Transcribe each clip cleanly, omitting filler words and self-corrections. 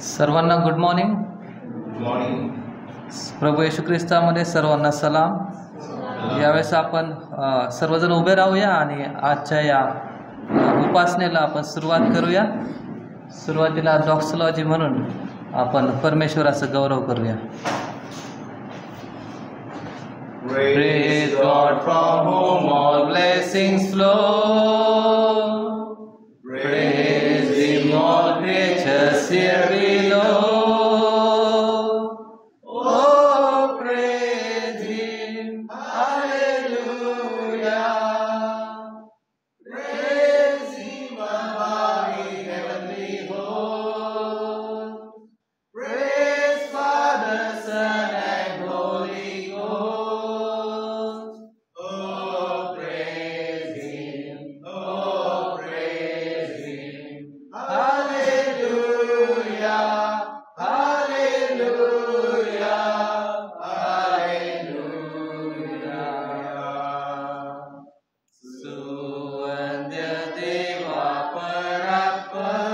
सर्वांना good morning. प्रभू येशू ख्रिस्तामध्ये सर्वांना सलाम. यावेळेस आपण सर्वजण उभे राहूया आणि आजच्या या उपासनेला आपण सुरुवात करूया. सुरुवातीला डॉक्सॉलॉजी म्हणून आपण परमेश्वराचा गौरव करूया. Praise God from whom all blessings flow. Praise Him all creatures here below. Oh, praise Him, hallelujah. Praise Him above in heavenly hosts. Praise Father, Son, and Holy Ghost. Oh, praise Him, oh, praise Him. Hallelujah, hallelujah, hallelujah. Suvandya Deva Parapar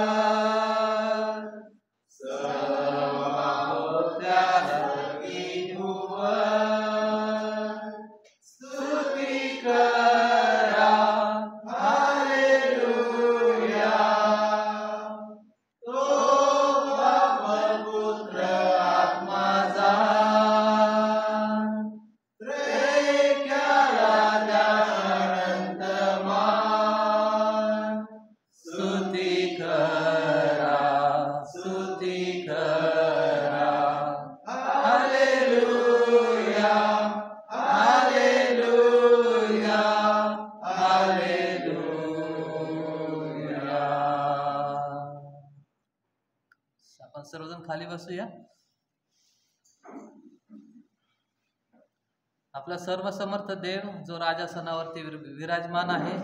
Sarvabhutyahi Bhuvan Stuti Kara Hallelujah. तो पुत्र आत्माजान त्रैक्याला अनंतमान स्तुती करा hallelujah hallelujah hallelujah. आपण सर्वजण खाली बसूया. आपला सर्वसमर्थ देव जो राजासनावरती विराजमान आहे,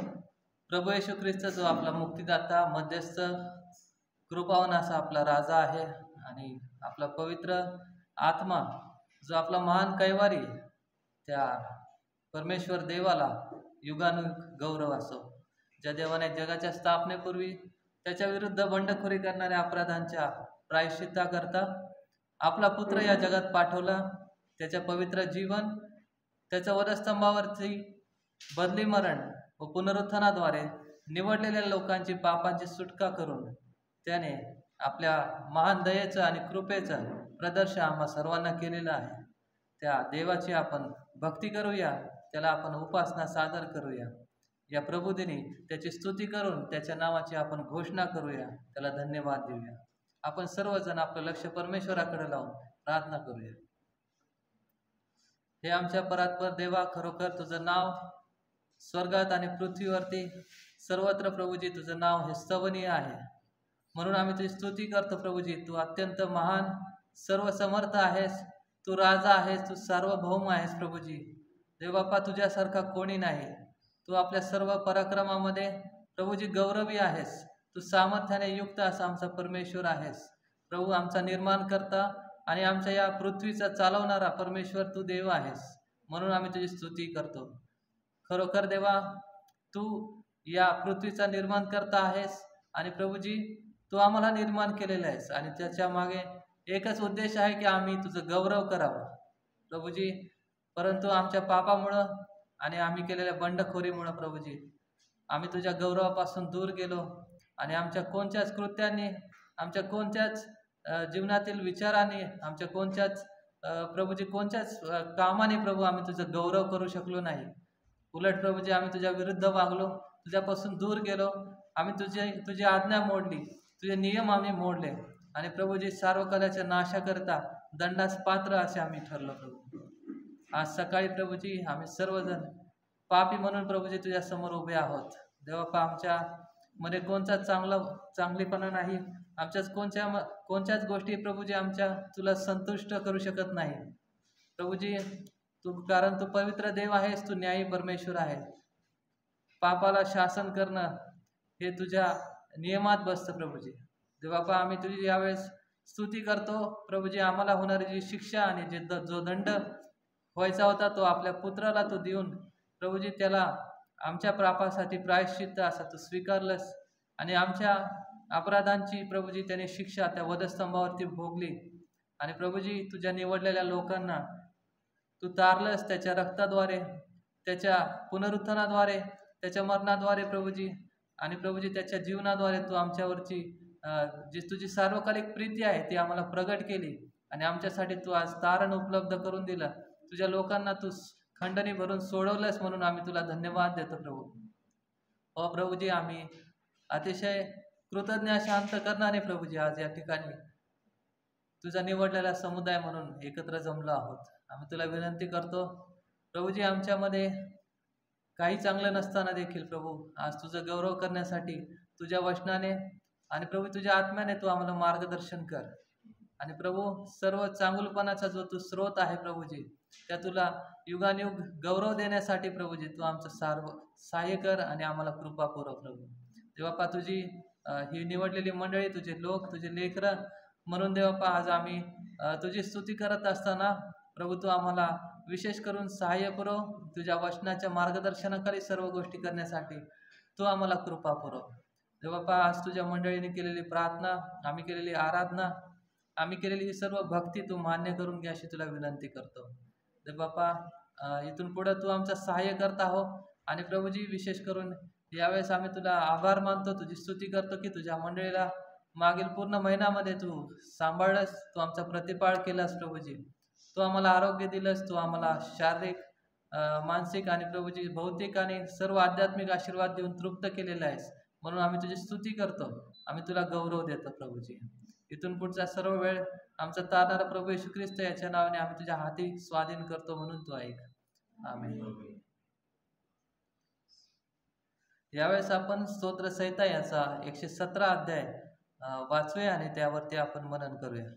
प्रभू येशू ख्रिस्त जो आपला मुक्तिदाता मध्यस्थ कृपावान असा आपला राजा आहे, आणि आपला पवित्र आत्मा जो आपला महान कैवारी, त्या परमेश्वर देवाला युगानुयुग गौरव असो. ज्या देवाने जगाच्या स्थापनेपूर्वी त्याच्या विरुद्ध बंडखोरी करणाऱ्या अपराधांच्या प्रायश्चित्ताकरता आपला पुत्र या जगात पाठवला. त्याच्या पवित्र जीवन, त्याच्या वधस्तंभावरची बदली मरण व पुनरुत्थानाद्वारे निवडलेल्या लोकांची पापांची सुटका करून त्याने आपल्या महान दयेचं आणि कृपेचं प्रदर्शन आम्हा सर्वांना केलेलं आहे. त्या देवाची आपण भक्ती करूया, त्याला आपण उपासना सादर करूया. या प्रभुदिनी त्याची स्तुती करून त्याच्या नावाची आपण घोषणा करूया, त्याला धन्यवाद देऊया. आपण सर्वजण आपलं लक्ष परमेश्वराकडे लावून प्रार्थना करूया. हे आमच्या परात्पर देवा, खरोखर तुझं नाव स्वर्गात आणि पृथ्वीवरती सर्वत्र प्रभूजी तुझं नाव हे स्तवनीय आहे. म्हणून आम्ही तुझी स्तुती करतो प्रभूजी. तू अत्यंत महान, सर्वसमर्थ आहेस, तू राजा आहेस, तू सार्वभौम आहेस प्रभूजी. देवबापा, तुझ्यासारखा कोणी नाही. तू आपल्या सर्व पराक्रमामध्ये प्रभूजी गौरवी आहेस. तू सामर्थ्याने युक्त असा आमचा परमेश्वर आहेस प्रभू. आमचा निर्माण करता आणि आमच्या या पृथ्वीचा चालवणारा परमेश्वर तू देव आहेस. म्हणून आम्ही तुझी स्तुती करतो. खरोखर देवा, तू या पृथ्वीचा निर्माण करता आहेस, आणि प्रभूजी तू आम्हाला निर्माण केलेलं आहेस, आणि त्याच्या मागे एकच उद्देश आहे की आम्ही तुझं गौरव करावं प्रभूजी. परंतु आमच्या पापामुळं आणि आम्ही केलेल्या बंडखोरीमुळं प्रभूजी आम्ही तुझ्या गौरवापासून दूर गेलो, आणि आमच्या कोणत्याच कृत्यांनी, आमच्या कोणत्याच जीवनातील विचाराने, आमच्या कोणत्याच प्रभूजी कोणत्याच कामाने प्रभू आम्ही तुझं गौरव करू शकलो नाही. उलट प्रभूजी आम्ही तुझ्या विरुद्ध वागलो, तुझ्यापासून दूर गेलो. आम्ही तुझी आज्ञा मोडली, तुझे नियम आम्ही मोडले, आणि प्रभूजी सार्वकालाच्या नाशाकरता दंडास पात्र असे आम्ही ठरलो प्रभू. आज सकाळी प्रभूजी आम्ही सर्वजण पापी म्हणून प्रभूजी तुझ्या समोर उभे आहोत. देवबापा, आमच्या मध्ये कोणताच चांगलीपणा नाही. आमच्याच कोणत्याच गोष्टी प्रभूजी आमच्या तुला संतुष्ट करू शकत नाही प्रभूजी. कारण तू पवित्र देव आहेस, तू न्यायी परमेश्वर आहे. पापाला शासन करणं हे तुझ्या नियमात बसतं प्रभूजी. देवबापा, आम्ही तुझी यावेळेस स्तुती करतो प्रभूजी. आम्हाला होणारी जी शिक्षा आणि जो दंड व्हायचा होता तो आपल्या पुत्राला तू देऊन प्रभूजी त्याला आमच्या पापासाठी प्रायश्चित्त असा तू स्वीकारलंस, आणि अपराधांची प्रभूजी त्याने शिक्षा त्या वधस्तंभावरती भोगली, आणि प्रभूजी तुझ्या निवडलेल्या लोकांना तू तारलंस त्याच्या रक्ताद्वारे, त्याच्या पुनरुत्थानाद्वारे, त्याच्या मरणाद्वारे प्रभूजी, आणि प्रभूजी त्याच्या जीवनाद्वारे तू आमच्यावरची जी तुझी सार्वकालिक प्रीती आहे ती आम्हाला प्रगट केली, आणि आमच्यासाठी तू आज तारण उपलब्ध करून दिलं. तुझ्या लोकांना तू खंडणी भरून सोडवलंस, म्हणून आम्ही तुला धन्यवाद देतो प्रभू. हो प्रभूजी, आम्ही अतिशय कृतज्ञ शांत करणारे प्रभूजी आज या ठिकाणी तुझा निवडलेला समुदाय म्हणून एकत्र जमलो आहोत. आम्ही तुला विनंती करतो प्रभूजी, आमच्यामध्ये काही चांगलं नसताना देखील प्रभू आज तुझं गौरव करण्यासाठी तुझ्या वचनाने आणि प्रभू तुझ्या आत्म्याने तू आम्हाला मार्गदर्शन कर. आणि प्रभू सर्व चांगुलपणाचा जो तू स्रोत आहे प्रभूजी, त्या तुला युगानुयुग गौरव देण्यासाठी प्रभूजी तू आमचं सहाय्य कर आणि आम्हाला कृपा पुरव प्रभू. देवापा तुझी ही निवडलेली मंडळी, तुझे लोक, तुझे लेकरं म्हणून देवापा आज आम्ही तुझी स्तुती करत असताना प्रभू तू आम्हाला विशेष करून सहाय्य पुरव. तुझ्या वचनाच्या मार्गदर्शनाखाली सर्व गोष्टी करण्यासाठी तू आम्हाला कृपा पुरव. देवापा आज तुझ्या मंडळीने केलेली प्रार्थना, आम्ही केलेली आराधना, आम्ही केलेली ही सर्व भक्ती तू मान्य करून घ्या अशी तुला विनंती करतो. देवबापा इथून पुढे तू आमचा सहाय्य करता हो. आणि प्रभूजी विशेष करून यावेळेस आम्ही तुला आभार मानतो, तुझी स्तुती करतो की तुझ्या मंडळीला मागील पूर्ण महिन्यामध्ये तू सांभाळलंस, तू आमचा प्रतिपाळ केलास प्रभूजी. तू आम्हाला आरोग्य दिलंस, तू आम्हाला शारीरिक, मानसिक आणि प्रभूजी भौतिक आणि सर्व आध्यात्मिक आशीर्वाद देऊन तृप्त केलेला आहेस, म्हणून आम्ही तुझी स्तुती करतो, आम्ही तुला गौरव देतो प्रभूजी. इथून पुढचा सर्व वेळ आमचा तारणारा प्रभू येशू ख्रिस्त याच्या नावाने आम्ही तुझ्या हाती स्वाधीन करतो, म्हणून तू ऐक. आमेन. यावेळेस आपण स्तोत्र संहिता याचा 117 अध्याय वाचूया आणि त्यावरती आपण मनन करूया.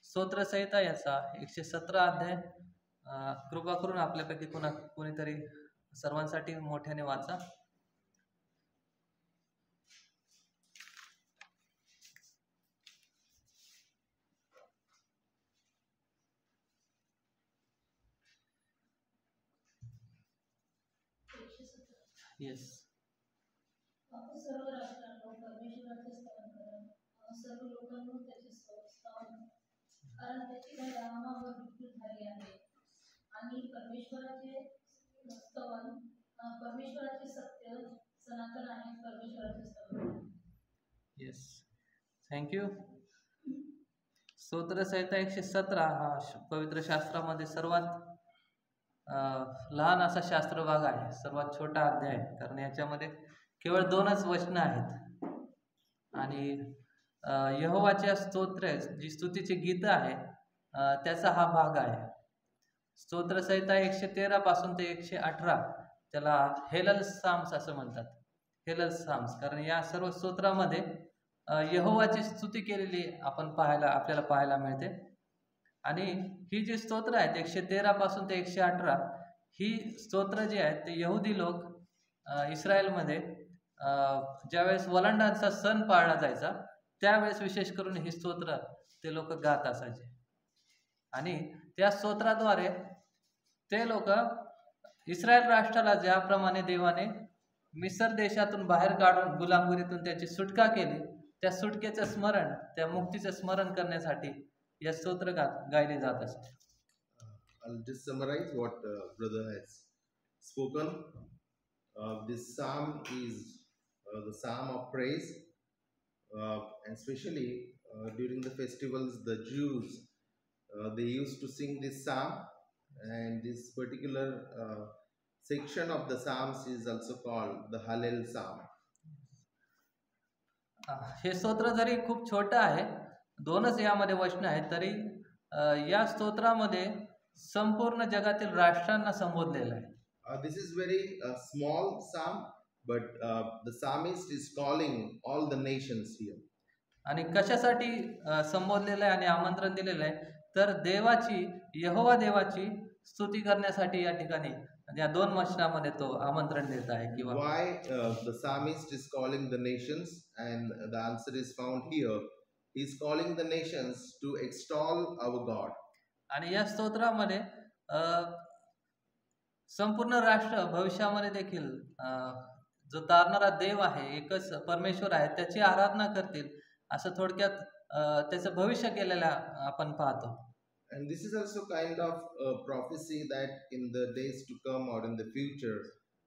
स्तोत्र संहिता याचा 117 अध्याय कृपा करून आपल्यापैकी कोणीतरी सर्वांसाठी मोठ्याने वाचा. येस. सर्व राष्ट्रांनो परमेश्वराचे स्तवन करा, सर्व लोकांनो त्याचे स्तवन, कारण त्याची दया रामावर विस्तृत झाली आहे. आणि परमेश्वराचे स्तवन, परमेश्वराचे सत्य सनातन आहे. परमेश्वराचे स्तवन. Yes, thank you. स्तोत्र संहिता 117 हा पवित्र शास्त्रामध्ये सर्वात लहान असा शास्त्र भाग आहे, सर्वात छोटा अध्याय आहे, कारण याच्यामध्ये केवळ 2च वचनं आहेत. आणि यहोवाच्या स्तोत्र जी स्तुतीची गीत आहे त्याचा हा भाग आहे. स्तोत्र संहिता 113 पासून ते 118 त्याला हेलल साम्स असं म्हणतात. हेलल साम्स, कारण या सर्व स्तोत्रामध्ये यहोवाची स्तुती केलेली आपल्याला पाहायला मिळते. आणि ही जी स्तोत्र आहेत 113 पासून ते 118 ही स्तोत्र जी आहेत ते यहुदी लोक इस्रायलमध्ये ज्यावेळेस वलांडांचा सण पाळला जायचा त्यावेळेस विशेष करून ही स्तोत्र ते लोक गात असायचे. आणि त्या स्तोत्राद्वारे ते लोक इस्रायल राष्ट्राला ज्याप्रमाणे देवाने मिस्र देशातून बाहेर काढून गुलामगिरीतून त्याची सुटका केली, त्या सुटकेचं स्मरण, त्या मुक्तीचं स्मरण करण्यासाठी या स्तोत्र गायले जात असते. I'll just summarize what brother has spoken. This psalm is the psalm of praise, and especially during the festivals, the Jews they used to sing this psalm, and this particular section of the psalms is also called the Hallel psalm. हे स्तोत्र जरी खूप छोटं आहे, 2च यामध्ये वचनं आहेत, तरी या स्तोत्रामध्ये संपूर्ण जगातील राष्ट्रांना संबोधलेलं आहे. This is very small psalm, but the psalmist is calling all the nations here. आणि कशासाठी संबोधलेलं आहे आणि आमंत्रण दिलेलं आहे, तर यहोवा देवाची स्तुती करण्यासाठी या ठिकाणी या 2 वचनामध्ये तो आमंत्रण देत आहे. किंवा why the psalmist is calling the nations, and the answer is found here. He is calling the nations to extol our God. आणि या स्तोत्रामध्ये संपूर्ण राष्ट्र भविष्यामध्ये देखील जो तारणारा देव आहे, एकच परमेश्वर आहे, त्याची आराधना करतील, असं थोडक्यात त्याचं भविष्य केलेलं आपण पाहतो. And this is also kind of a prophecy that in the days to come or in the future,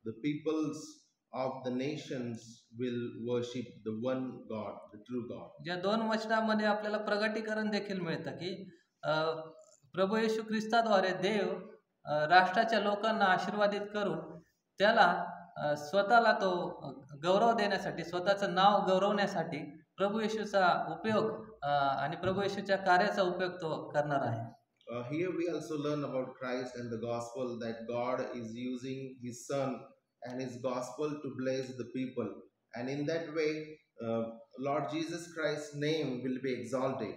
the peoples of the nations will worship the one God, the true God. या 2 वचनामध्ये आपल्याला प्रगटीकरण देखील मिळतं की प्रभू येशू ख्रिस्ताद्वारे देव राष्ट्राच्या लोकांना आशीर्वादित करून त्याला स्वतःला तो गौरव देण्यासाठी, स्वतःचं नाव गौरवण्यासाठी प्रभू येशूचा उपयोग आणि प्रभू येशूच्या कार्याचा उपयोग तो करणार आहे. Here we also learn about Christ and the gospel, that God is using his son and his gospel to bless the people, and in that way Lord Jesus Christ's name will be exalted.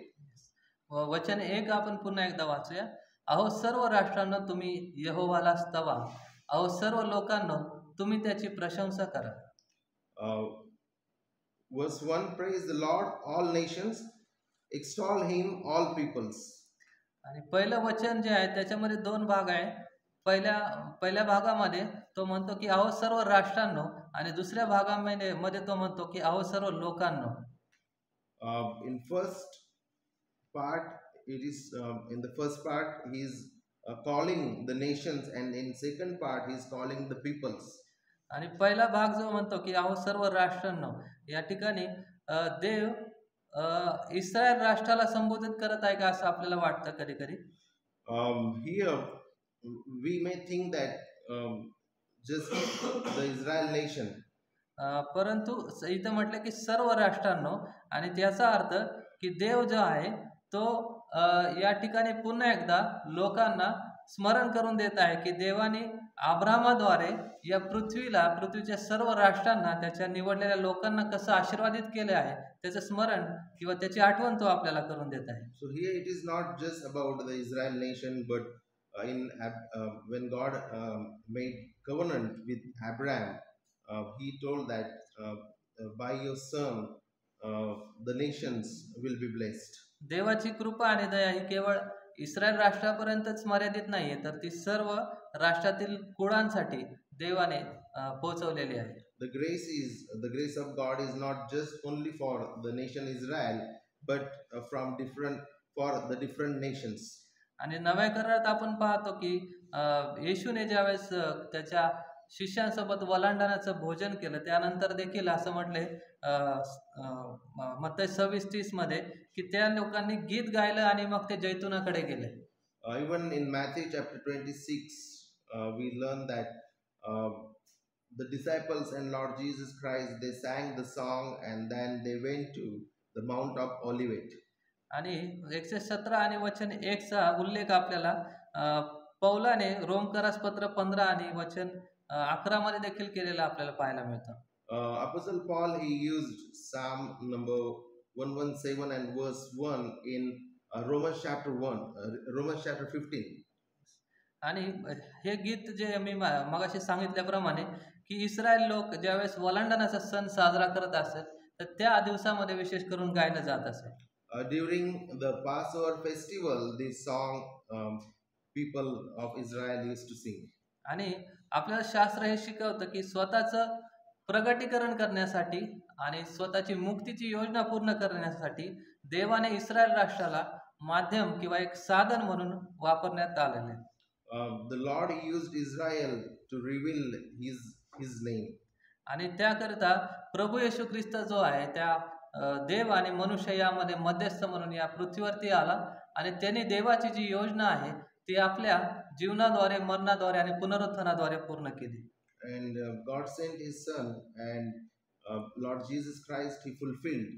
वचन 1 आपण पुन्हा एकदा वाचूया. अहो सर्व राष्ट्रांनो तुम्ही यहोवाला स्तवा, अहो सर्व लोकांनो तुम्ही त्याची प्रशंसा करा. Verse 1, praise the Lord, all nations, extol him, all peoples. आणि पहिलं वचन जे आहे त्याच्यामध्ये 2 भाग आहे. पहिल्या भागामध्ये तो म्हणतो की अहो सर्व राष्ट्रांनो, आणि दुसऱ्या भागामध्ये तो म्हणतो की अहो सर्व लोकांनो. In first part, it is in the first part he is calling the nations, and in second part he is calling the peoples. आणि पहिला भाग जो म्हणतो की अहो सर्व राष्ट्रांनो, या ठिकाणी देव इस्रायल राष्ट्राला संबोधित करत आहे का असं आपल्याला वाटतं कधी कधी. Here we may think that just the Israel nation. परंतु इथं म्हटलं की सर्व राष्ट्रांनो, आणि त्याचा अर्थ की देव जो आहे तो या ठिकाणी पुन्हा एकदा लोकांना स्मरण करून देत आहे की देवाने अब्राहामाद्वारे या पृथ्वीच्या सर्व राष्ट्रांना, त्याच्या निवडलेल्या लोकांना कसं आशीर्वादित केले आहे त्याचं स्मरण किंवा त्याची आठवण तो आपल्याला करून देत आहे. So here it is not just about the Israel nation, but when God made covenant with Abraham, he told that by your son the nations will be blessed. देवाची कृपा आणि दया ही केवळ इस्रायल राष्ट्रापर्यंतच मर्यादित नाहीये, तर ती सर्व राष्ट्रातील कुळांसाठी देवाने पोहोचवलेली आहे. The grace of God is not just only for the nation Israel, but for the different nations. आणि नव्या करारात आपण पाहतो की येशूने ज्यावेळेस त्याच्या शिष्यांसोबत वलांडण्याचं भोजन केलं, त्यानंतर देखील असं म्हटले मत्ती 26:30 मध्ये की त्या लोकांनी गीत गायलं आणि मग ते जैतुनाकडे गेले. Even in Matthew chapter 26, we learn that the disciples and Lord Jesus Christ, they sang the song and then they went to the Mount of Olivet. आणि 117 आणि वचन 1 चा उल्लेख आपल्याला पौलाने रोमकरास पत्र 15 आणि वचन 11 मध्ये देखील केलेला आपल्याला पाहायला मिळतं. Apostle Paul, he used Psalm number 117 and verse 1 in Romans chapter 15. आणि हे गीत जे मी मगाशी सांगितल्याप्रमाणे की इस्रायल लोक ज्यावेळेस वलांडण्याचा सण साजरा करत असत, तर त्या दिवसामध्ये विशेष करून गायलं जात असे. During the Passover festival, this song people of Israel used to sing. आणि आपल्याला शास्त्र हे शिकवतं की स्वतःचं प्रगटीकरण करण्यासाठी आणि स्वतःची मुक्तीची योजना पूर्ण करण्यासाठी देवाने इस्रायल राष्ट्राला माध्यम किंवा एक साधन म्हणून वापरण्यात आलेले आहे. The Lord used Israel to reveal his name. आणि त्याकरिता प्रभू येशू ख्रिस्त जो आहे त्या देव आणि मनुष्य यामध्ये मध्यस्थ म्हणून या पृथ्वीवरती आला, आणि त्यांनी देवाची जी योजना आहे ती आपल्या जीवनाद्वारे, मरणाद्वारे आणि पुनरुत्थानाद्वारे पूर्ण केली. And God sent his son, and Lord Jesus Christ, he fulfilled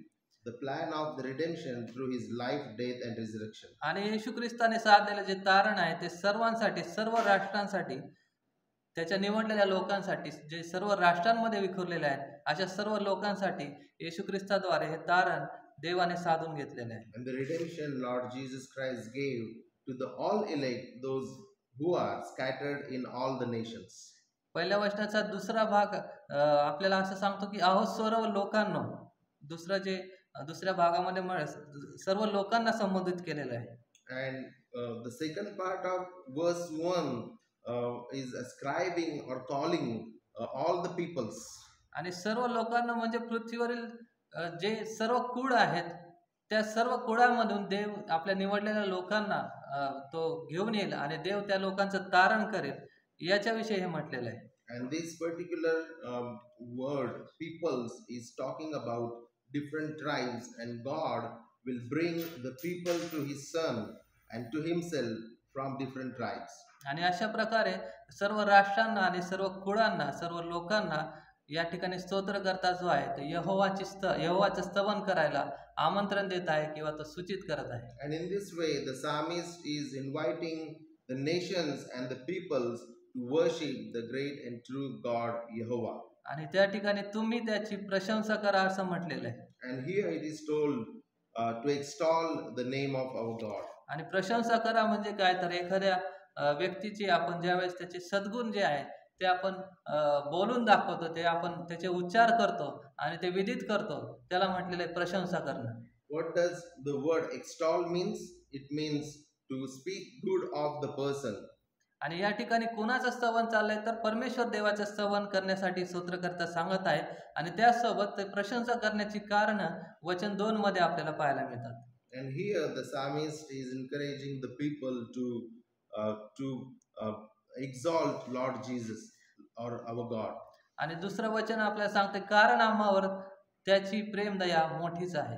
the plan of the redemption through his life, death and resurrection. आणि येशू ख्रिस्ताने साधलेले जे तारण आहे ते सर्वांसाठी, सर्व राष्ट्रांसाठी, त्याच्या निवडलेल्या लोकांसाठी, जे सर्व राष्ट्रांमध्ये विखुरलेले आहेत अशा सर्व लोकांसाठी येशू ख्रिस्ताद्वारे हे तारण देवाने साधून घेतलेले आहे. And the redemption Lord Jesus Christ gave to the all elect, those who are scattered in all the nations. पहिल्या वचनाचा दुसरा भाग आपल्याला असं सांगतो की अहो सर्व लोकांनो. दुसऱ्या भागामध्ये सर्व लोकांना संबोधित केलेलं आहे. And the second part of verse 1 is ascribing or calling all the peoples. आणि सर्व लोकांना म्हणजे पृथ्वीवरील जे सर्व कुळ आहेत त्या सर्व कुळामधून देव आपल्या निवडलेल्या लोकांना तो घेऊन येईल आणि देव त्या लोकांचं तारण करेल याच्याविषयी हे म्हटलेलं आहे. And this particular word, peoples, is talking about different tribes, and God will bring the people to His Son and to Himself from different tribes. आणि अशा प्रकारे सर्व राष्ट्रांना आणि सर्व कुळांना सर्व लोकांना या ठिकाणी स्तोत्रकर्ता जो आहे तो यहोवाचं स्तवन करायला आमंत्रण देत आहे किंवा तो सूचित करत आहे. And in this way, the psalmist is inviting the nations and the peoples to worship the great and true God Jehovah. आणि त्या ठिकाणी तुम्ही त्याची प्रशंसा करा असं म्हटलेलं आहे. And here it is told to extol the name of our God. आणि प्रशंसा करा म्हणजे काय तर एखाद्या व्यक्तीची आपण ज्यावेळेस त्याचे सद्गुण जे आहे ते आपण बोलून दाखवतो, ते आपण त्याचे उच्चार करतो आणि ते विदित करतो, त्याला म्हटलेलं आहे प्रशंसा करणं. What does the word extol means? It means to speak good of the person. आणि या ठिकाणी कुणाचं स्तवन चाललंय तर परमेश्वर देवाचं स्तवन करण्यासाठी स्तोत्रकर्ता सांगत आहे आणि त्यासोबत ते प्रशंसा करण्याची कारण वचन 2 मध्ये आपल्याला पाहायला मिळतात. And here the psalmist is encouraging the people to exalt Lord Jesus or our God. आणि दुसरं वचन आपल्याला सांगते कारण आम्हावर त्याची प्रेमदया मोठीच आहे.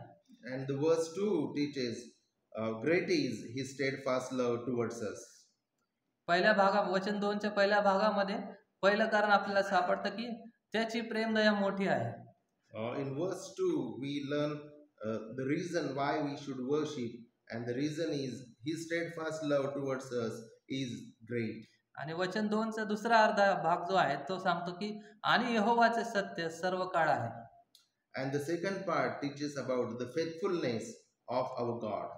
And the verse 2 teaches great is His steadfast love towards us. वचन 2च्या पहिल्या भागामध्ये पहिलं कारण आपल्याला सापडतं की त्याची प्रेमदया मोठी आहे. In verse 2 we learn the reason why we should worship, and the reason is His steadfast love towards us is great. आणि वचन 2चा दुसरा अर्धा भाग जो आहे तो सांगतो की आणि यहोवाचे सत्य सर्व काळ आहे. And the second part teaches about the faithfulness of our God.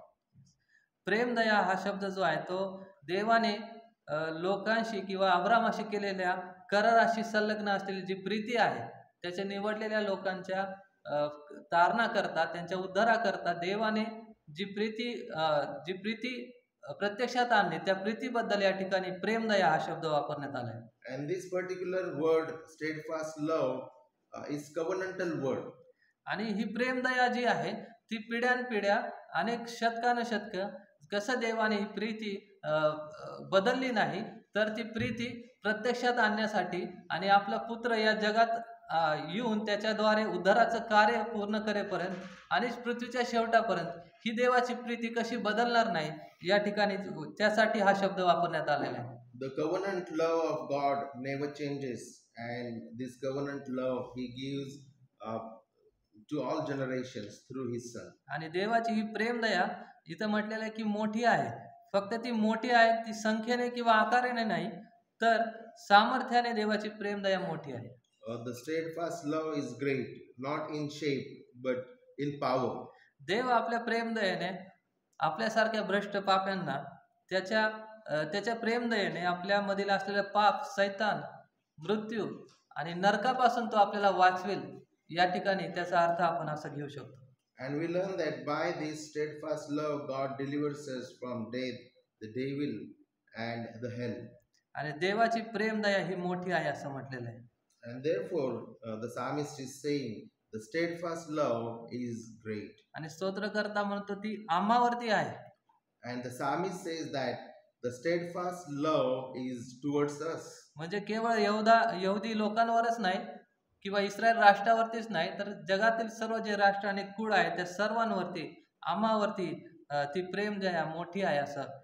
प्रेमदया हा शब्द जो आहे तो देवाने लोकांशी किंवा अब्रामाशी केलेल्या कराराशी संलग्न असलेली जी प्रीती आहे त्याच्या निवडलेल्या लोकांच्या तारणा करता त्यांच्या उद्धारा करता देवाने जी प्रीती प्रत्यक्षात आणली त्या प्रीतीबद्दल या ठिकाणी प्रेमदया हा शब्द वापरण्यात आलाय. And this particular word steadfast love is covenantal word. आणि ही प्रेमदया जी आहे ती पिढ्यानपिढ्या अनेक शतकानुशतक कसं देवाने ही प्रीती बदलली नाही तर ती प्रीती प्रत्यक्षात आणण्यासाठी आणि आपला पुत्र या जगात येऊन त्याच्याद्वारे उद्धाराचं कार्य पूर्ण करेपर्यंत आणि पृथ्वीच्या शेवटापर्यंत ही देवाची प्रीती कशी बदलणार नाही या ठिकाणी त्यासाठी हा शब्द वापरण्यात आलेला आहे. The covenant love of God never changes, and this covenant love He gives to all generations through His Son. आणि देवाची ही प्रेमदया इथं म्हटलेलं आहे की मोठी आहे. फक्त ती मोठी आहे ती संख्येने किंवा आकाराने नाही तर सामर्थ्याने देवाची प्रेमदया मोठी आहे. The steadfast love is great, not in shape but in power. देव आपल्या प्रेमदयेने आपल्यासारख्या भ्रष्ट पाप्यांना त्याच्या प्रेमदयेने आपल्यामधील असलेले पाप, सैतान, मृत्यू आणि नरकापासून तो आपल्याला वाचवेल या ठिकाणी त्याचा अर्थ आपण असा घेऊ शकतो. And we learn that by this steadfast love God delivers us from death, the devil and the hell. आणि देवाची प्रेमदया ही मोठी आहे असं म्हटलेलं आहे. And therefore the psalmist is saying the steadfast love is great. आणि स्तोत्रकर्ता म्हणतो ती आम्हावरती आहे. And the psalmist says that the steadfast love is towards us. म्हणजे केवळ यहुदी लोकांवरच नाही किंवा इस्रायल राष्ट्रावरतीच नाही तर जगातील सर्व जे राष्ट्र आणि कुळ आहेत त्या सर्वांवरती आम्हावरती ती प्रेमदया मोठी आहे असं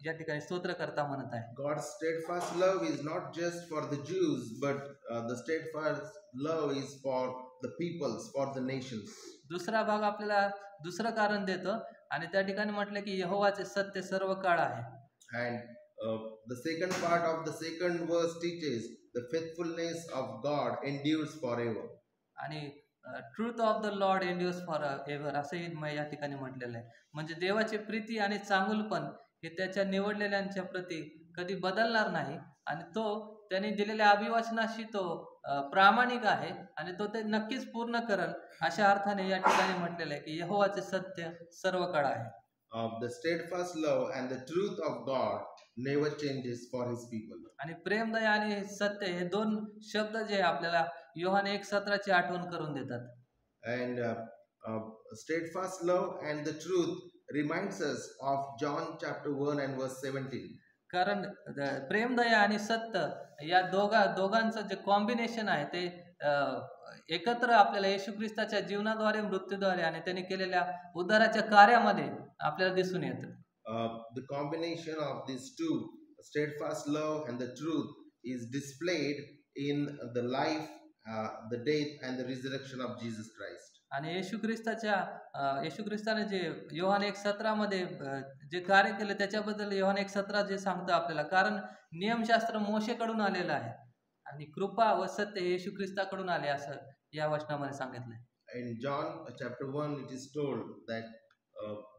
या ठिकाणी स्तोत्रकर्ता म्हणत आहे. God's steadfast love is not just for the Jews, but the steadfast love is for the peoples, for the nations. दुसरा भाग आपल्याला दुसरं कारण देतो आणि त्या ठिकाणी म्हटलं की यहोवाचे सत्य सर्व काळ आहे. And the second part of the second verse teaches the faithfulness of God endures forever. आणि truth of the lord endures forever असंही या ठिकाणी म्हटलेलं आहे. म्हणजे देवाची प्रीती आणि चांगुलपण हे त्याच्या निवडलेल्यांच्या प्रती कधी बदलणार नाही आणि तो त्यांनी दिलेल्या अभिवचनाशी तो प्रामाणिक आहे आणि तो ते नक्कीच पूर्ण करल अशा अर्थाने या ठिकाणी म्हटलेलं आहे की यहोवाचे सत्य सर्व काळ आहे. The steadfast love and the truth of God never changes for His people. आणि प्रेमदया आणि सत्य हे दोन शब्द जे आपल्याला योहान 1:17 आठवण करून देतात. And steadfast love and the truth reminds us of John chapter 1 and verse 17. कारण प्रेम, दया आणि सत्य या दोघांचं जे कॉम्बिनेशन आहे ते एकत्र आपल्याला येशू ख्रिस्ताच्या जीवनाद्वारे, मृत्यूद्वारे आणि त्यांनी केलेल्या उद्धाराच्या कार्यामध्ये आपल्याला दिसून येतं. The combination of these two, steadfast love and the truth, is displayed in the life, the death and the resurrection of Jesus Christ. आणि येशू ख्रिस्ताने जे योहान 1:17 मध्ये जे कार्य केले त्याच्याबद्दल योहान 1:17 जे सांगतं आपल्याला, कारण नियमशास्त्र मोशेकडून आलेलं आहे आणि कृपा व सत्य येशू ख्रिस्ताकडून आले असं या वचनामध्ये सांगितलंय. In John chapter 1 it is told that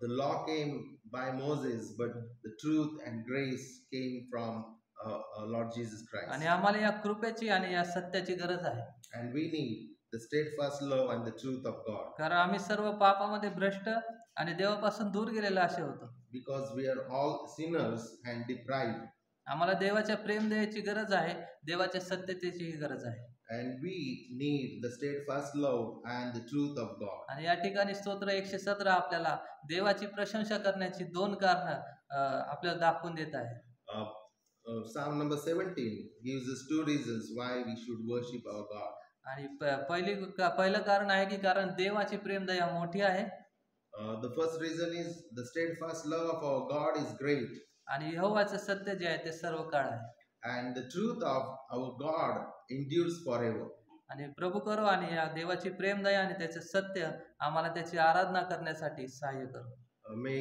the law came by Moses, but the truth and grace came from Lord Jesus Christ. आणि आम्हाला या कृपेची आणि या सत्याची गरज आहे. And we need the steadfast love and the truth of God. कारण आम्ही सर्व पापामध्ये भ्रष्ट आणि देवापासून दूर गेलेलो असे होतो. Because we are all sinners and deprived. आम्हाला देवाच्या प्रेम दयेची गरज आहे, देवाच्या सत्यतेचीही गरज आहे. And we need the steadfast love and the truth of God. आणि या ठिकाणी स्तोत्र 117 आपल्याला देवाची प्रशंसा करण्याची 2 कारणं आपल्याला दाखवून देत आहे. Psalm number 17 gives us 2 reasons why we should worship our God. आणि पहिलं कारण आहे की कारण देवाची प्रेम दया मोठी आहे. The first reason is the steadfast love of our God is great. आणि यहोवाचं सत्य जे आहे ते सर्व काळ आहे. And the truth of our God endures forever. आणि प्रभू करो आणि या देवाची प्रेम दया आणि त्याचे सत्य आम्हाला त्याची आराधना करण्यासाठी सहाय्य करो. May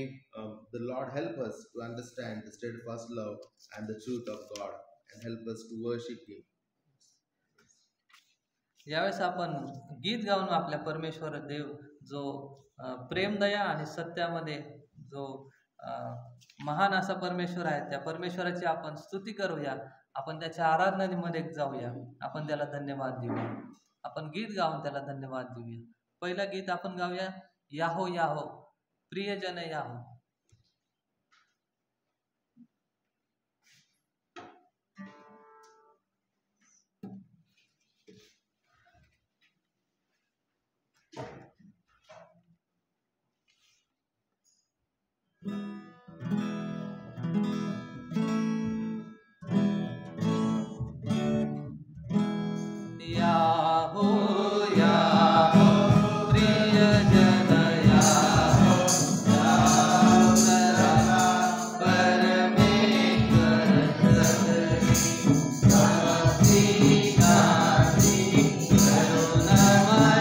the Lord help us to understand the steadfast love and the truth of God and help us to worship Him. यावेळेस आपण गीत गाऊन आपल्या परमेश्वर देव जो प्रेम दया आणि सत्यामध्ये जो महान असा परमेश्वर आहे, त्या परमेश्वराची आपण स्तुती करूया, आपण त्याच्या आराधनेमध्ये जाऊया, आपण त्याला धन्यवाद देऊया. आपण गीत गाऊन त्याला धन्यवाद देऊया. पहिलं गीत आपण गाऊया, याहो याहो प्रियजन याहो. याहो याहो प्रियजन याहो, याहो करा परमेश्वर सदरी, भक्ती गाठी करुणामणी.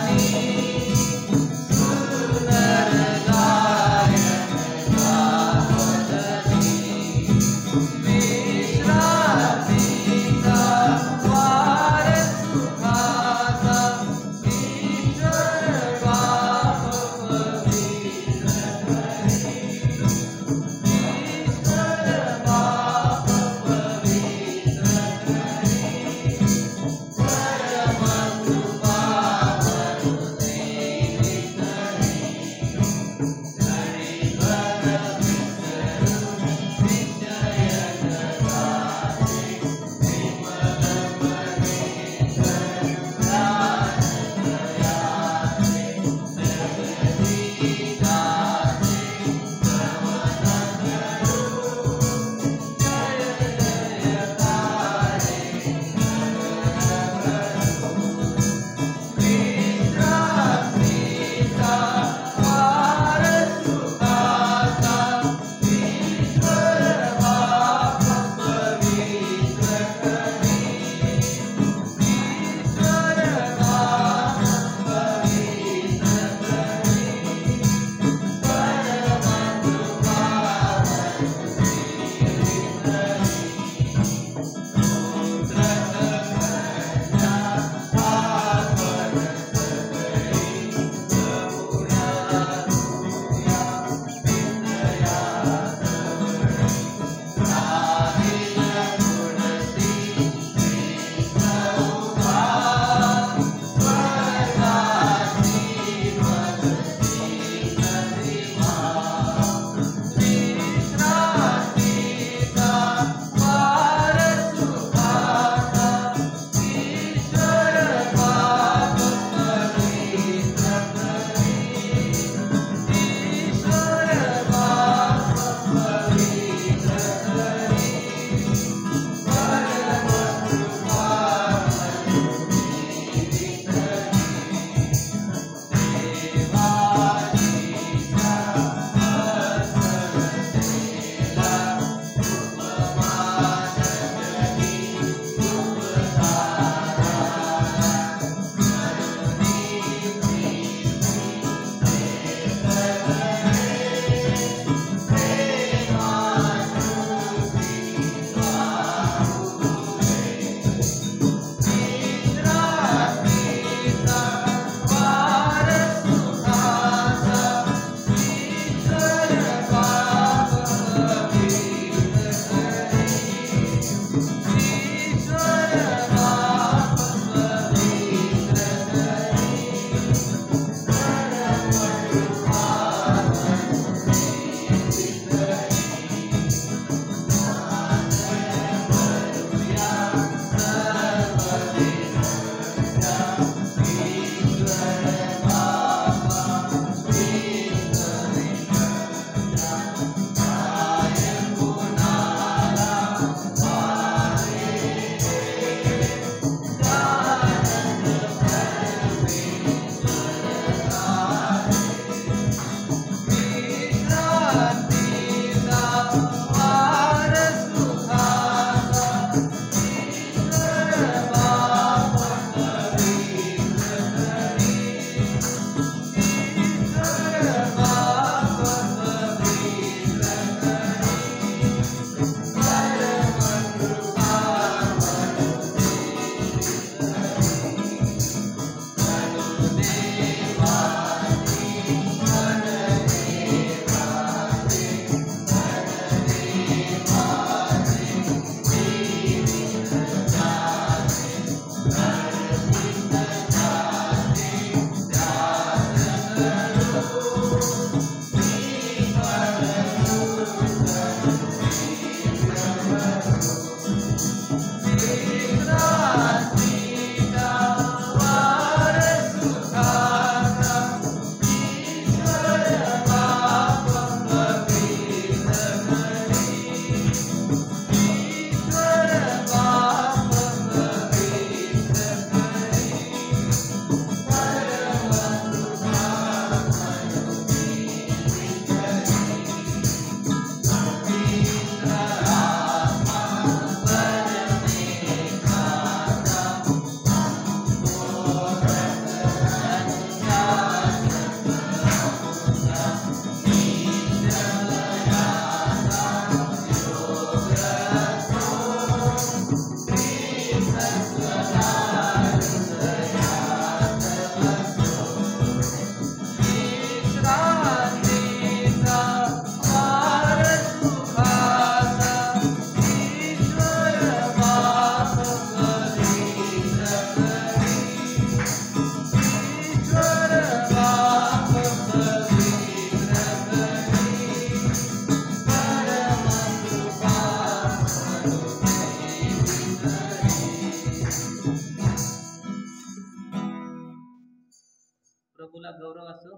प्रभूला गौरव असो.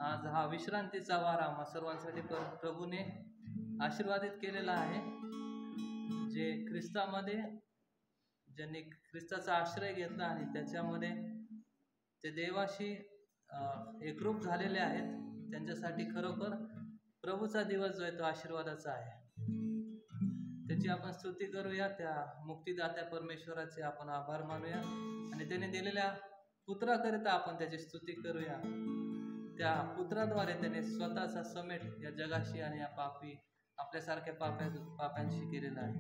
आज हा विश्रांतीचा वार आम्हा सर्वांसाठी प्रभूने आशीर्वादित केलेला आहे. जे ख्रिस्तामध्ये ज्यांनी ख्रिस्ताचा आश्रय घेतला आणि त्याच्यामध्ये ते देवाशी एकरूप झालेले आहेत, त्यांच्यासाठी खरोखर प्रभूचा दिवस जो आहे तो आशीर्वादाचा आहे. त्याची आपण स्तुती करूया. त्या मुक्तिदात्या परमेश्वराचे आपण आभार मानूया आणि त्याने दिलेल्या पुत्राकरिता आपण त्याची स्तुती करूया. त्या पुत्राद्वारे त्याने स्वतःचा समेट या जगाशी आणि या आपल्यासारख्या पाप्यांशी केलेला आहे.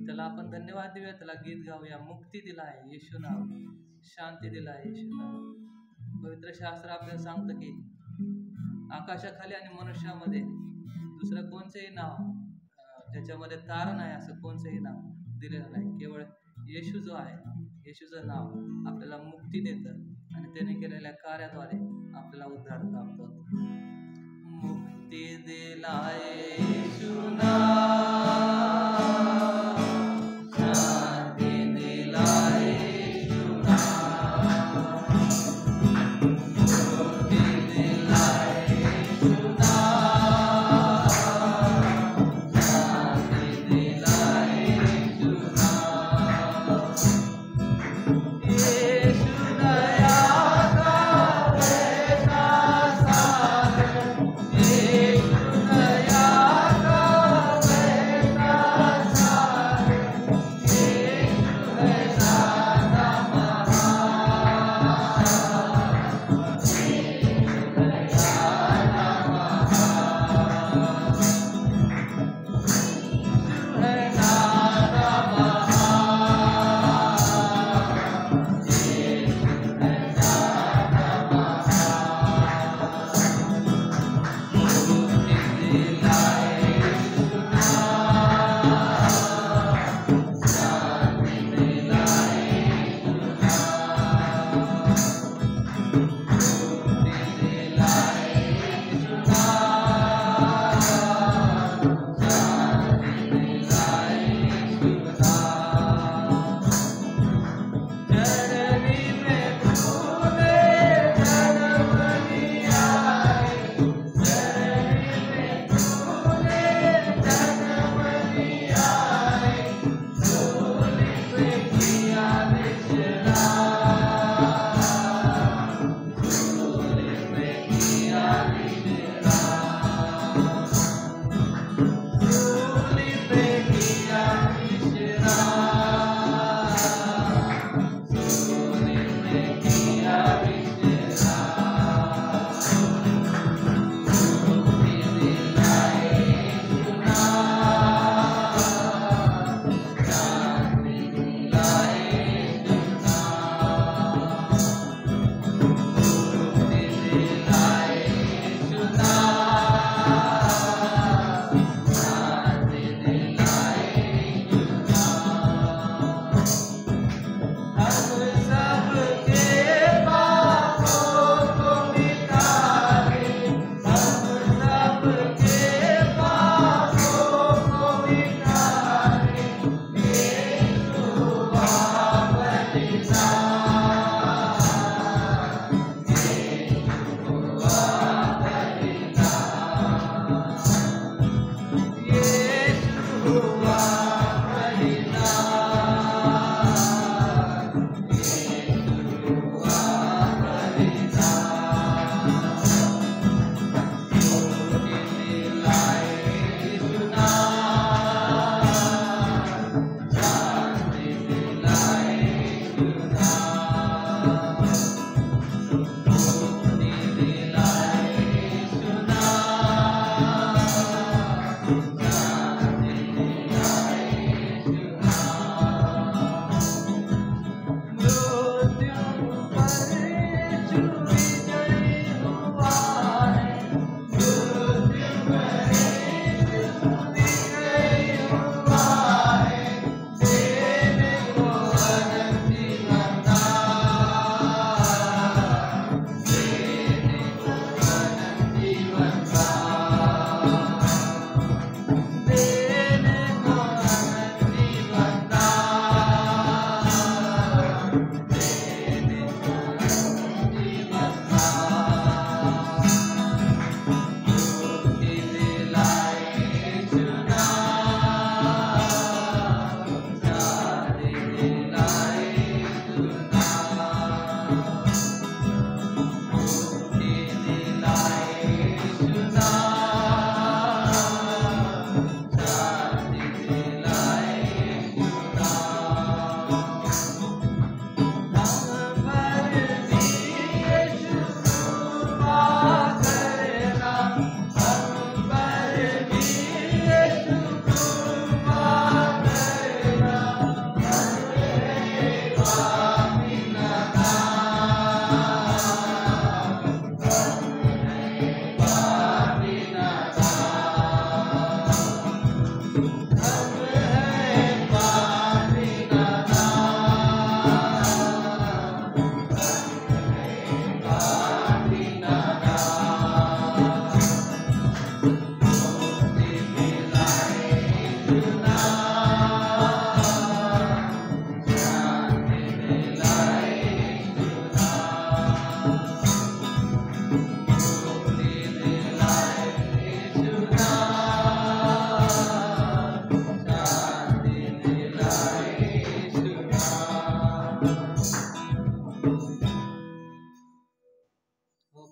त्याला आपण धन्यवाद देऊया, त्याला गीत गाऊया. मुक्ती दिला आहे येशू नाव, शांती दिला आहे येशू नाव. पवित्र शास्त्र आपल्याला सांगतं की आकाशाखाली आणि मनुष्यामध्ये दुसरं कोणतेही नाव ज्याच्यामध्ये तारण आहे असं कोणतंही नाव दिलेलं नाही. केवळ येशू जो आहे, येशूचं नाव आपल्याला मुक्ती देतं आणि त्याने केलेल्या कार्याद्वारे आपल्याला उद्धार प्राप्त होतो. मुक्ती दिला येशू नाव, शांती दिला येशू नाव, मुक्ती दिला येशू नाव, शांती दिला येशू नाव. येशू दया का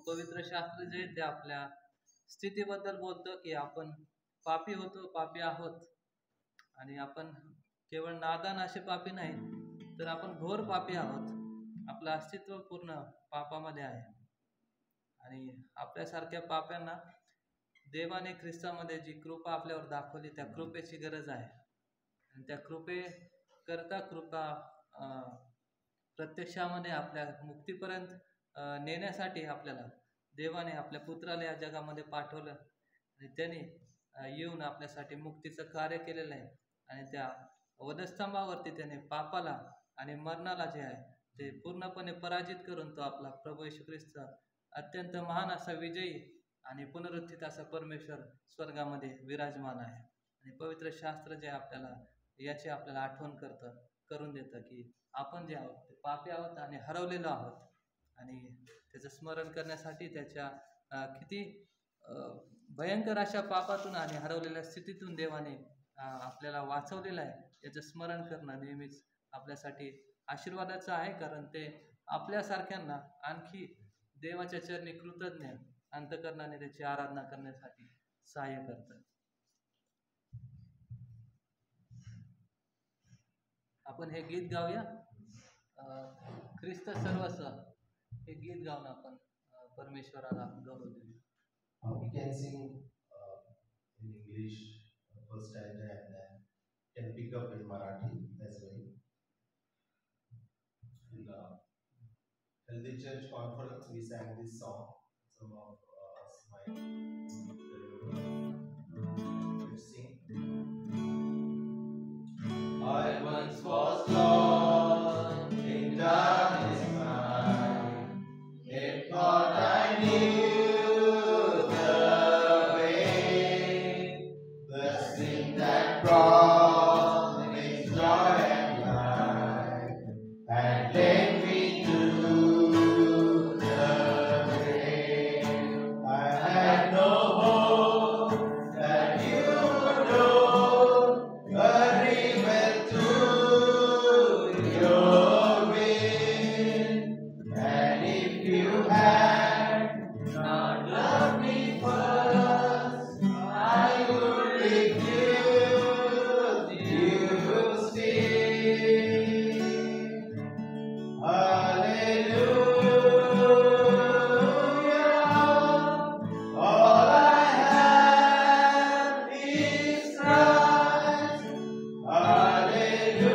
पवित्र शास्त्र जे ते आपल्या स्थितीबद्दल बोलतं की आपण पापी होतो, पापी आहोत, आणि आपण केवळ नादान असे पापी नाही तर आपण घोर पापी आहोत. आपलं अस्तित्व पूर्ण पापामध्ये आहे आणि आपल्यासारख्या पाप्यांना देवाने ख्रिस्तामध्ये जी कृपा आपल्यावर दाखवली त्या कृपेची गरज आहे. आणि त्या कृपेकरता कृपा प्रत्यक्षामध्ये आपल्या मुक्तीपर्यंत नेण्यासाठी आपल्याला देवाने आपल्या पुत्राला या जगामध्ये पाठवलं आणि त्याने येऊन आपल्यासाठी मुक्तीचं कार्य केलेलं आहे. आणि त्या वधस्तंभावरती त्याने पापाला आणि मरणाला जे आहे ते पूर्णपणे पराजित करून तो आपला प्रभू येशू ख्रिस्त अत्यंत महान असा विजयी आणि पुनरुत्थित असा परमेश्वर स्वर्गामध्ये विराजमान आहे. आणि पवित्र शास्त्र जे आपल्याला याची आपल्याला आठवण करून देतं की आपण जे आहोत ते पापी आहोत आणि हरवलेलो आहोत. आणि त्याचं स्मरण करण्यासाठी त्याच्या किती भयंकर अशा पापातून आणि हरवलेल्या स्थितीतून देवाने आपल्याला वाचवलेलं आहे याचं स्मरण करणं नेहमीच आपल्यासाठी आशीर्वादाचं आहे. कारण ते आपल्यासारख्यांना आणखी देवाच्या चरणी कृतज्ञ अंतकरणाने त्याची आराधना करण्यासाठी सहाय्य करतं. आपण हे गीत गाऊया, ख्रिस्त सर्वस्व हे गीत गाऊन आपण परमेश्वराला गौरव देऊया. We can sing in English first stanza and then can pick up in Marathi as well. In the Healthy Church Conference, we sang this song. Some of us might let's sing. I once was lost in darkness night, yet thought I knew the way. The sin that brought me joy and life had led me to the grave. I had no hope that you would know a river to your will. And if you had not loved me first, I would refuse you still. Hallelujah. All I have is Christ. Hallelujah.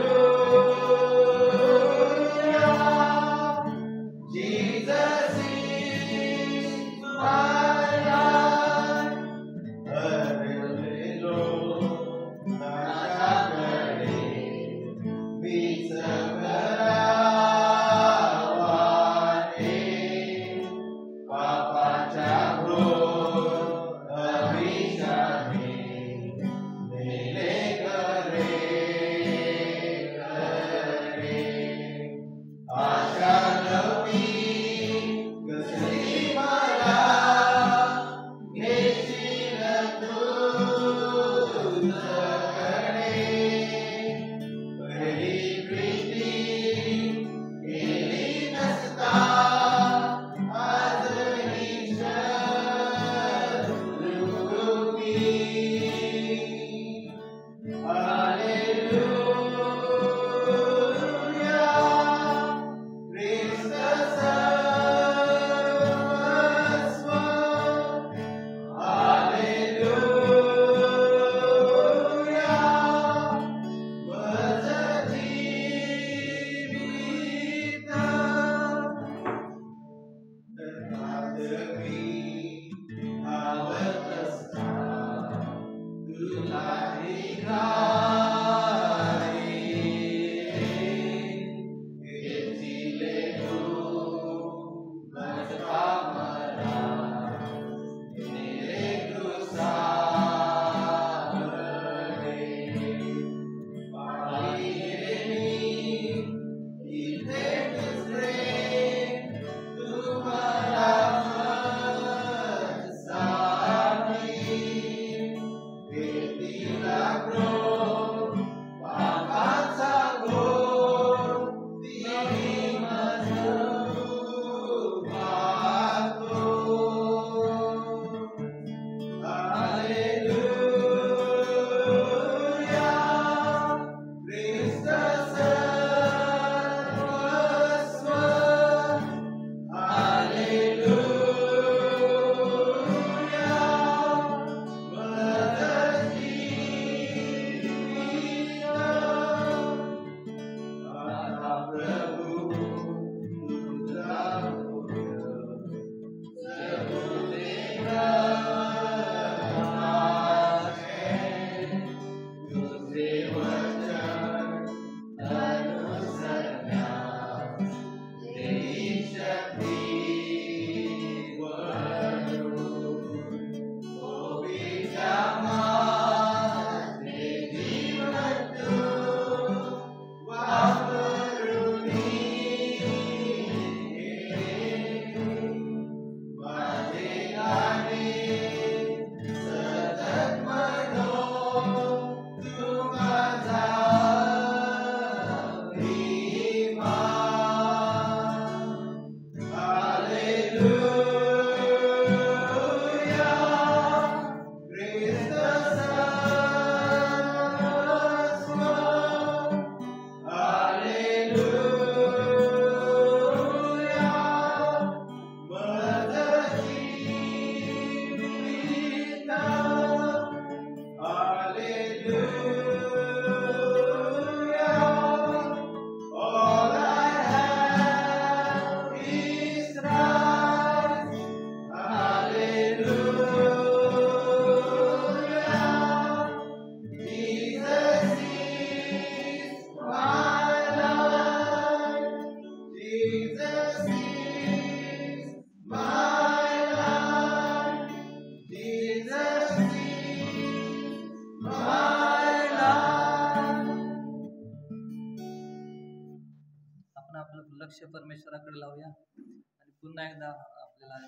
विषय परमेश्वराकडे लावूया आणि पुन्हा एकदा आपल्याला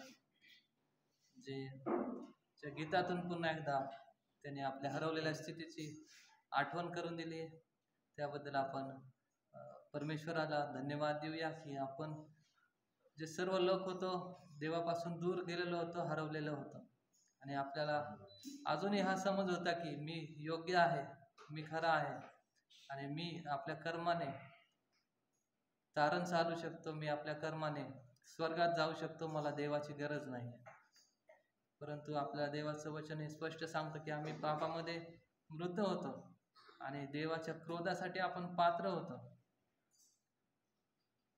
जे गीतातून पुन्हा एकदा त्याने आपल्या हरवलेल्या स्थितीची आठवण करून दिली, त्याबद्दल आपण परमेश्वराला धन्यवाद देऊया की आपण जे सर्व लोक होतो देवापासून दूर गेलेलो होतो, हरवलेलो होतो, आणि आपल्याला अजूनही हा समज होता की मी योग्य आहे, मी खरा आहे आणि मी आपल्या कर्माने तारण चालू शकतो, मी आपल्या कर्माने स्वर्गात जाऊ शकतो, मला देवाची गरज नाही. परंतु आपल्या देवाचं वचन हे स्पष्ट सांगतं की आम्ही पापामध्ये मृत होतो आणि देवाच्या क्रोधासाठी आपण पात्र होतो.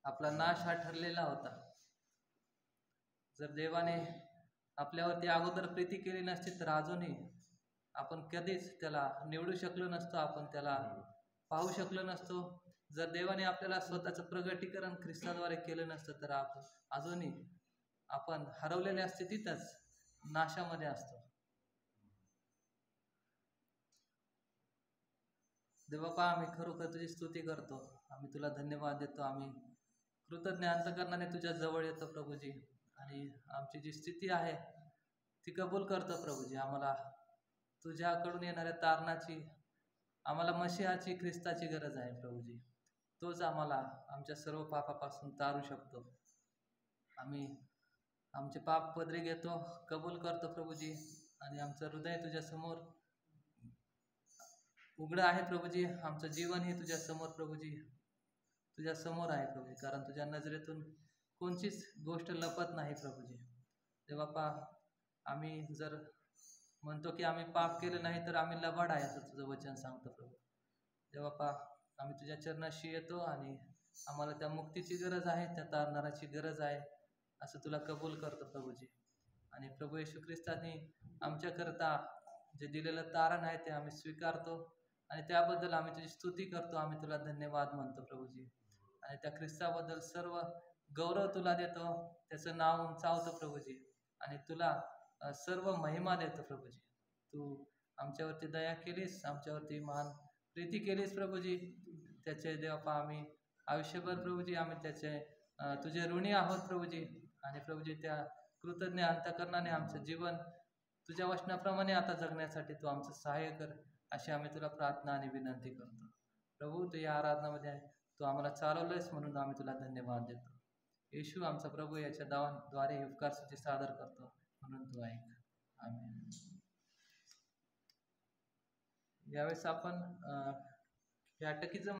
आपला नाश हा ठरलेला होता. जर देवाने आपल्यावरती अगोदर प्रीती केली नसती तर अजूनही आपण कधीच त्याला निवडू शकलो नसतो, आपण त्याला पाहू शकलो नसतो. जर देवाने आपल्याला स्वतःचं प्रगटीकरण ख्रिस्ताद्वारे केलं नसतं तर अजूनही आपण हरवलेल्या स्थितीतच नाशामध्ये असतो. देवबापा, आम्ही खरोखर तुझी स्तुती करतो, आम्ही तुला धन्यवाद देतो, आम्ही कृतज्ञ अंतकरणाने तुझ्या जवळ येतो प्रभूजी, आणि आमची जी स्थिती आहे ती कबूल करतो प्रभूजी. आम्हाला तुझ्याकडून येणाऱ्या तारणाची, आम्हाला मशिहाची, ख्रिस्ताची गरज आहे प्रभूजी. तोच आम्हाला आमच्या सर्व पापापासून तारू शकतो. आम्ही आमचे पाप पदरी घेतो, कबूल करतो प्रभूजी, आणि आमचं हृदय तुझ्या समोर उघडं आहे प्रभूजी. आमचं जीवन हे तुझ्या समोर प्रभूजी, तुझ्या समोर आहे प्रभूजी, कारण तुझ्या नजरेतून कोणतीच गोष्ट लपत नाही प्रभूजी. देवबापा, आम्ही जर म्हणतो की आम्ही पाप केलं नाही तर आम्ही लबाड आहे असं तुझं वचन सांगतं प्रभू. देवबापा, आम्ही तुझ्या चरणाशी येतो आणि आम्हाला त्या मुक्तीची गरज आहे, त्या तारणाराची गरज आहे असं तुला कबूल करतो प्रभूजी. आणि प्रभू येशू ख्रिस्ताने आमच्याकरता जे दिलेलं तारण आहे ते आम्ही स्वीकारतो आणि त्याबद्दल आम्ही तुझी स्तुती करतो, आम्ही तुला धन्यवाद म्हणतो प्रभूजी. आणि त्या ख्रिस्ताबद्दल सर्व गौरव तुला देतो, त्याचं नाव उंचावतो प्रभूजी, आणि तुला सर्व महिमा देतो प्रभूजी. तू आमच्यावरती दया केलीस, आमच्यावरती महान प्रीती केलीस प्रभूजी. त्याचे देवबापा आम्ही आयुष्यभर प्रभूजी आम्ही त्याचे तुझे ऋणी आहोत प्रभूजी. आणि प्रभूजी, त्या कृतज्ञ अंतकरणाने आमचं जीवन तुझ्या वचनाप्रमाणे आता जगण्यासाठी तू आमचं सहाय्य कर, अशी आम्ही तुला प्रार्थना आणि विनंती करतो प्रभू. तू या आराधनामध्ये तू आम्हाला चालवलंयस म्हणून आम्ही तुला धन्यवाद देतो. येशू आमचा प्रभू याच्या द्वारे हे उपकार स्तुती सादर करतो म्हणून तू ऐक. आमेन. यावेळेस आपण या अटकीचं